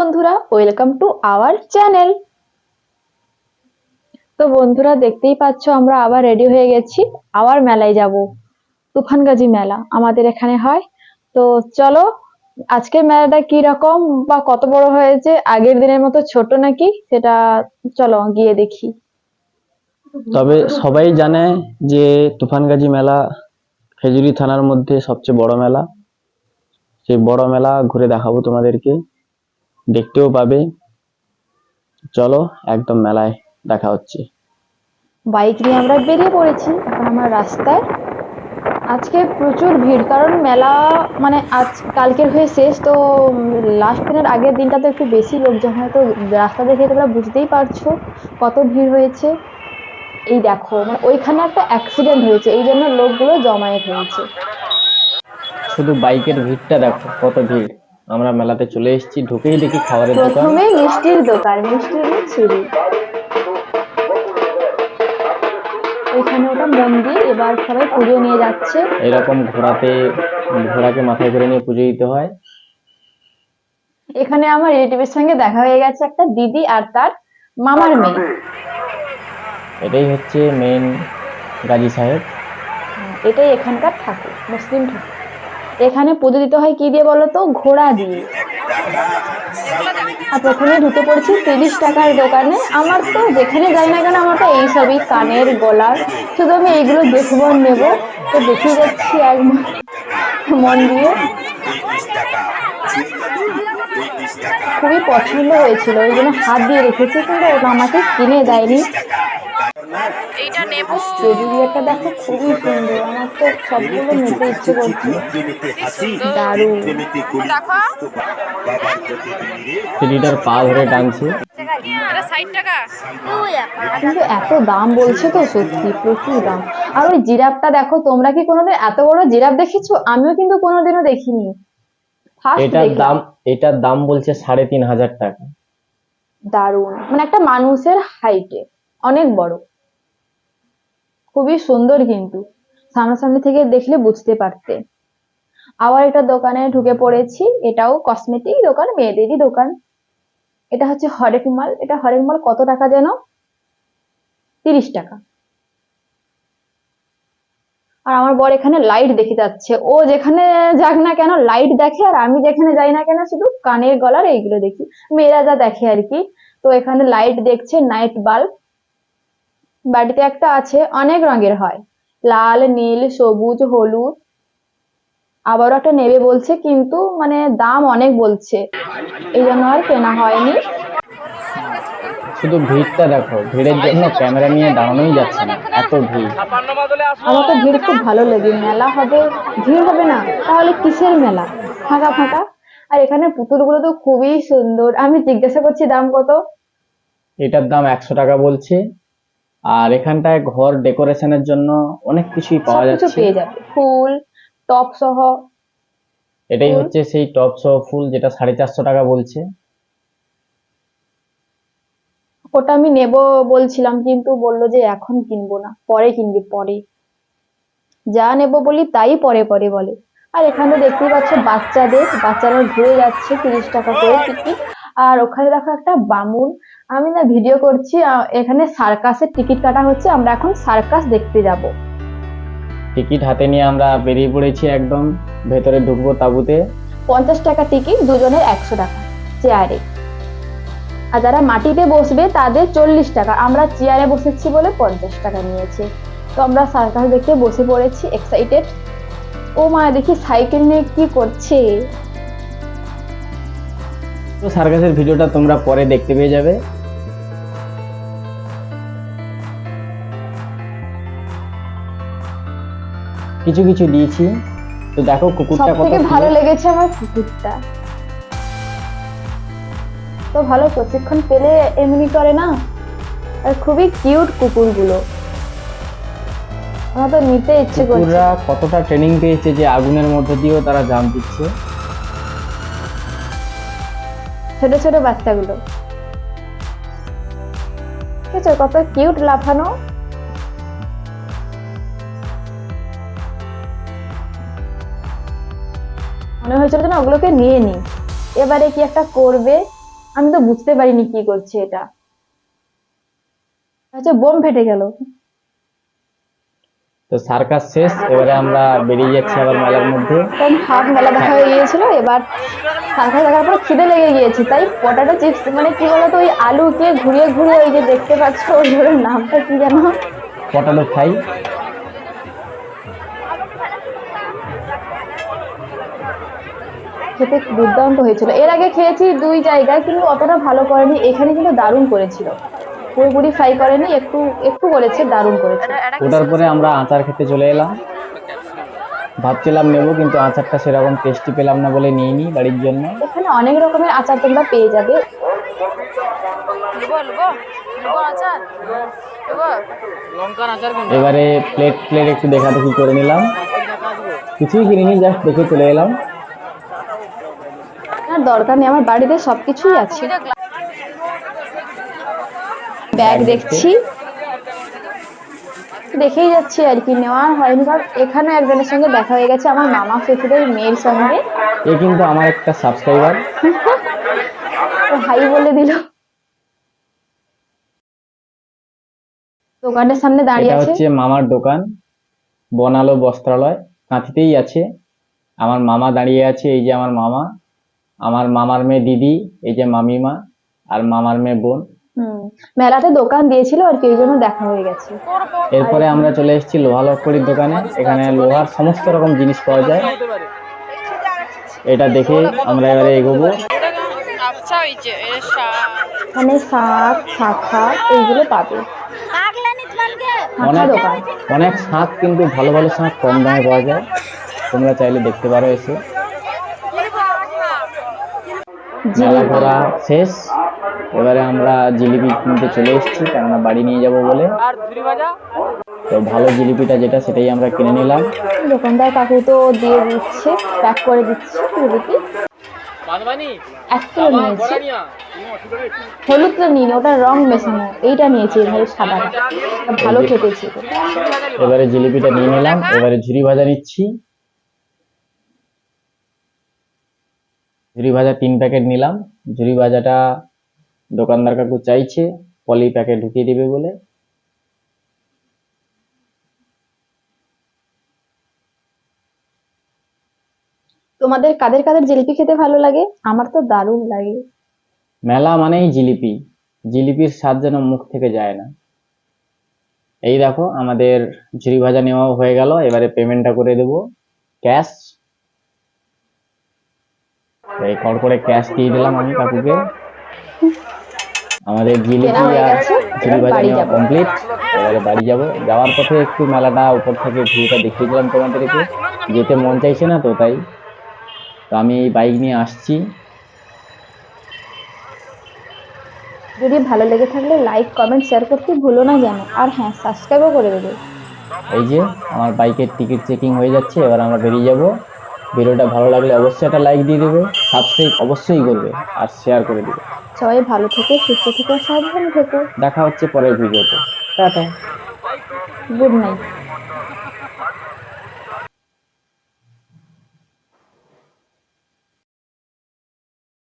বন্ধুরা, welcome to our channel. তো বন্ধুরা, দেখতেই পাচ্ছ আমরা আবার রেডি হয়ে গেছি, আবার মেলায় যাব। তুফানগাজী মেলা আমাদের এখানে হয়। তো চলো, আজকের মেলাটা কি রকম বা কত বড় হয়েছে, আগের দিনের মতো ছোট নাকি, সেটা চলো গিয়ে দেখি। তবে সবাই জানে যে তুফানগাজী মেলা খেজুরি থানার মধ্যে সবচেয়ে বড় মেলা। সেই বড় মেলা ঘুরে দেখাবো তোমাদেরকে, দেখতেও পাবে। চলো একদম মেলায় দেখা হচ্ছে। বাইক নিয়ে আমরা বেরিয়ে পড়েছি, এখন আমরা রাস্তায়। আজকে প্রচুর ভিড়, কারণ মেলা মানে আজ কালকের হয়ে শেষ তো। লাস্ট দিনের আগের দিনটা তো একটু বেশি লোক জমা হয়, তো রাস্তা দেখে তোমরা বুঝতেই পারছো কত ভিড় হয়েছে। এই দেখো, মানে ওইখানে একটা অ্যাক্সিডেন্ট হয়েছে, এই জন্য লোকগুলো জমায়েত হয়েছে। শুধু বাইকের ভিড়টা দেখো কত ভিড়। আমরা মেলাতে চলে এসেছি, ঢুকেই দেখি খাবারের দোকান। প্রথমে মিষ্টির দোকান, মিষ্টির ছুরি। ওইখানে ওটা মন্দির, এবার সবাই পুজো নিয়ে যাচ্ছে। এরকম ঘোড়াকে মাথায় করে নিয়ে পুজো দিতে হয়। এখানে আমার রিলেটিভের সঙ্গে দেখা হয়ে গেছে, একটা দিদি আর তার মামার মেয়ে। এটাই হচ্ছে মেন গাজী সাহেব। এটাই এখানকার ঠাকুর, মুসলিম ঠাকুর। এখানে পুজো দিতে হয় কি দিয়ে বলো তো? ঘোড়া দিয়ে। আর প্রথমে ঢুকে পড়েছি 30 টাকার দোকানে। আমার তো যেখানে যাই না কেন, আমার তো এইসবই কানের গলার, শুধু আমি এইগুলো দেখবো আর নেবো। তো দেখিয়ে যাচ্ছি এক মন দিয়ে। খুবই পছন্দ হয়েছিল, ওই জন্য হাত দিয়ে রেখেছি, কিন্তু ওটা আমাকে কিনে দেয়নি। টেডিবিয়ারটা দেখো, খুবই সুন্দর, আমার তো সবগুলো নিতে ইচ্ছে করছে। দারুণ। টেডিটার পা ধরে টানছে। কিন্তু এত দাম বলছে তো, সত্যি প্রচুর দাম। আর ওই জিরাফটা দেখো, তোমরা কি কোনোদিন এত বড় জিরাফ দেখেছো? আমিও কিন্তু কোনোদিনও দেখিনি, ফার্স্ট দেখলাম। এটার দাম বলছে ৩,৫০০ টাকা। দারুণ, মানে একটা মানুষের হাইটে, অনেক বড়, খুবই সুন্দর। কিন্তু সামনাসামনি থেকে দেখলে বুঝতে পারতে। আবার এটা দোকানে ঢুকে পড়েছি, এটাও কসমেটিক দোকান, মেয়েদেরই দোকান। এটা হচ্ছে হরেক মাল। এটা হরেক মাল কত টাকা যেন? 30 টাকা। আর আমার বর এখানে লাইট দেখে যাচ্ছে, ও যেখানে যাক না কেন লাইট দেখে, আর আমি যেখানে যাই না কেন শুধু কানের গলার এইগুলো দেখি, মেয়েরা যা দেখে আর কি। তো এখানে লাইট দেখছে, নাইট বাল্ব। বাড়িতে একটা আছে, অনেক রঙের হয়, লাল, নীল, সবুজ, হলুদ। আবারও একটা নেবে বলছে, কিন্তু মানে দাম অনেক বলছে, এই জন্য আর কেনা হয়নি। শুধু ভিড়টা দেখো, ভিড়ের জন্য ক্যামেরা নিয়ে দাঁড়ানোই যাচ্ছে না, এত ভিড়। আমার তো ভিড় খুব ভালো লাগে। মেলা হবে, ভিড় হবে না তাহলে কিসের মেলা? ফাঁকা ফাঁকা। আর এখানে পুতুলগুলো তো খুবই সুন্দর। আমি জিজ্ঞাসা করছি দাম কত। এটার দাম 100 টাকা বলছে। আর এখানটায় ঘর ডেকোরেশনের জন্য অনেক কিছুই পাওয়া সবকিছু যাচ্ছে। পেয়ে যাবে, ফুল, টপ সহ। এটাই ফুল, হচ্ছে সেই টপ সহ ফুল, যেটা 450 টাকা বলছে। ওটা আমি নেব বলছিলাম, কিন্তু বললো যে এখন কিনবো না, পরে কিনবি পরে। যা নেব বলি তাই পরে পরে বলে। আর এখানে দেখতেই পাচ্ছ বাচ্চারা ঘুরে যাচ্ছে, 30 টাকা করে টিকিট। আর ওখানে দেখো একটা বামুন। আমি না ভিডিও করছি, এখানে সার্কাসের টিকিট কাটা হচ্ছে, আমরা এখন সার্কাস দেখতে যাব। টিকিট হাতে নিয়ে আমরা বেরিয়ে পড়েছি, একদম ভেতরে ঢুকবো তাঁবুতে। 50 টাকা টিকিট, দুজনের 100 টাকা চেয়ারে। আর যারা মাটিতে বসবে তাদের 40 টাকা। আমরা চেয়ারে বসেছি বলে 50 টাকা নিয়েছে। তো আমরা সার্কাস দেখতে বসে পড়েছি, এক্সাইটেড। ও মা, দেখি সাইকেল নিয়ে কি করছে। তো সার্কাসের ভিডিওটা তোমরা পরে দেখতে পেয়ে যাবে। কিছু কিছু দিয়েছি। তো দেখো কুকুরটা কত সবথেকে ভালো লেগেছে আমার কুকুরটা। তো ভালো প্রশিক্ষণ পেলে এমনি করে না। আর খুবই কিউট কুকুরগুলো, আমার তো নিতে ইচ্ছে করছে। কুকুররা কতটা ট্রেনিং পেয়েছে যে আগুনের মধ্যে দিয়েও তারা জাম্প দিচ্ছে। ছোট ছোট বাচ্চাগুলো দেখেছো কত কিউট লাফানো। মনে হয়েছিল যে না, ওগুলোকে নিয়ে নি, এবারে কি একটা করবে। আমি তো বুঝতে পারিনি কি করছে এটা। আচ্ছা, বোম ফেটে গেল। তো সার্কাস শেষ, এবারে আমরা বেরিয়ে যাচ্ছি আবার মেলার মধ্যে। তখন হাফ মেলা দেখা হয়ে গিয়েছিল, এবার সার্কাস দেখার পর খিদে লেগে গিয়েছে, তাই পটাটো চিপস মানে কি বলতো ওই আলুকে ঘুরিয়ে ঘুরিয়ে ওই যে দেখতে পাচ্ছ ওগুলোর নামটা কি জানো, পটাটো ফ্রাই। খেতে দুর্দান্ত হয়েছিল। এর আগে খেয়েছি 2 জায়গায়, কিন্তু অতটা ভালো করেনি। এখানে কিন্তু দারুণ করেছিল, পুরোপুরি ফ্রাই করেনি, একটু একটু করেছে, দারুণ করেছে। ওটার পরে আমরা আচার খেতে চলে এলাম। ভাবছিলাম নেবো, কিন্তু আচারটা সেরকম টেস্টি পেলাম না বলে নিইনি বাড়ির জন্য। এখানে অনেক রকমের আচার তোমরা পেয়ে যাবে। এবারে প্লেট প্লেট একটু দেখাদেখি করে নিলাম, কিছুই কিনিনি, জাস্ট দেখে চলে এলাম। আর দরকার নেই, আমার বাড়িতে সবকিছুই আছে। ব্যাগ দেখছি, দেখেই যাচ্ছি আর কি, নেওয়া হয়নি। কারণ এখানে একজনের সঙ্গে দেখা হয়ে গেছে, আমার মামা শ্বশুরের মেয়ের সঙ্গে। এ কিন্তু আমার একটা সাবস্ক্রাইবার। তো হাই বলে দিল। দোকানের সামনে দাঁড়িয়ে এটা আছে। হচ্ছে মামার দোকান, বনালো বস্ত্রালয়, কাঁথিতেই আছে। আমার মামা দাঁড়িয়ে আছে, এই যে আমার মামা, আমার মামার মেয়ে দিদি, এই যে মামিমা, আর মামার মেয়ে বোন। মেলাতে দোকান দিয়েছিল আর কি, এই জন্য দেখা হয়ে গেছে। এরপরে আমরা চলে এসেছি লোহা লক্করির দোকানে। এখানে লোহার সমস্ত রকম জিনিস পাওয়া যায়। এটা দেখে আমরা এবারে এগোবো। মানে শাক শাখা এইগুলো পাবে। শাখা অনেক দোকান। অনেক শাঁখ, কিন্তু ভালো ভালো শাঁখ কম দামে পাওয়া যায়, তোমরা চাইলে দেখতে পারো এসে। মেলা ঘোরা শেষ, এবারে আমরা জিলিপি কিনতে চলে এসেছি, কেননা বাড়ি নিয়ে যাব বলে। তো ভালো জিলিপিটা যেটা, সেটাই আমরা কিনে নিলাম। দোকানদার কাকু তো দিয়ে দিচ্ছে, প্যাক করে দিচ্ছে জিলিপি। 1 কিলো নিয়েছি। হলুদটা নিয়ে ওটা রং মেশানো, এইটা নিয়েছি ভাই, সাদাটা ভালো খেতে ছিল। এবারে জিলিপিটা নিয়ে নিলাম, এবারে ঝুরি ভাজা নিচ্ছি। ঝুরি ভাজা 3 প্যাকেট নিলাম। ঝুরি ভাজাটা দোকানদার কাকু চাইছে পলি প্যাকেট ঢুকিয়ে দিবে বলে। তোমাদের কাদের কাদের জিলিপি খেতে ভালো লাগে? আমার তো দারুণ লাগে। মেলা মানেই জিলিপি, জিলিপির স্বাদ যেন মুখ থেকে যায় না। এই দেখো আমাদের ঝুরি ভাজা নেওয়া হয়ে গেল, এবারে পেমেন্টটা করে দেব ক্যাশ। এই কর করে ক্যাশ দিয়ে দিলাম আমি কাকুকে। আমাদের জিলিপি আর ঝুরি ভাজা নেওয়া কমপ্লিট। এবারে বাড়ি যাব। যাওয়ার পথে একটু মেলাটা উপর থেকে ভিউটা দেখিয়ে দিলাম তোমাদেরকে, যেতে মন চাইছে না তো তাই। তো আমি এই বাইক নিয়ে আসছি। যদি ভালো লেগে থাকলে লাইক কমেন্ট শেয়ার করতে ভুলো না যেন, আর হ্যাঁ সাবস্ক্রাইবও করে দেবে। এই যে আমার বাইকের টিকিট চেকিং হয়ে যাচ্ছে, এবার আমরা বেরিয়ে যাব। ভিডিওটা ভালো লাগলে অবশ্যই একটা লাইক দিয়ে দেবে, সাবস্ক্রাইব অবশ্যই করবে, আর শেয়ার করে দেবে। সবাই ভালো থেকো, সুস্থ থেকো, সাবধানে থেকো। দেখা হচ্ছে পরের ভিডিওতে। টাটা। Good night.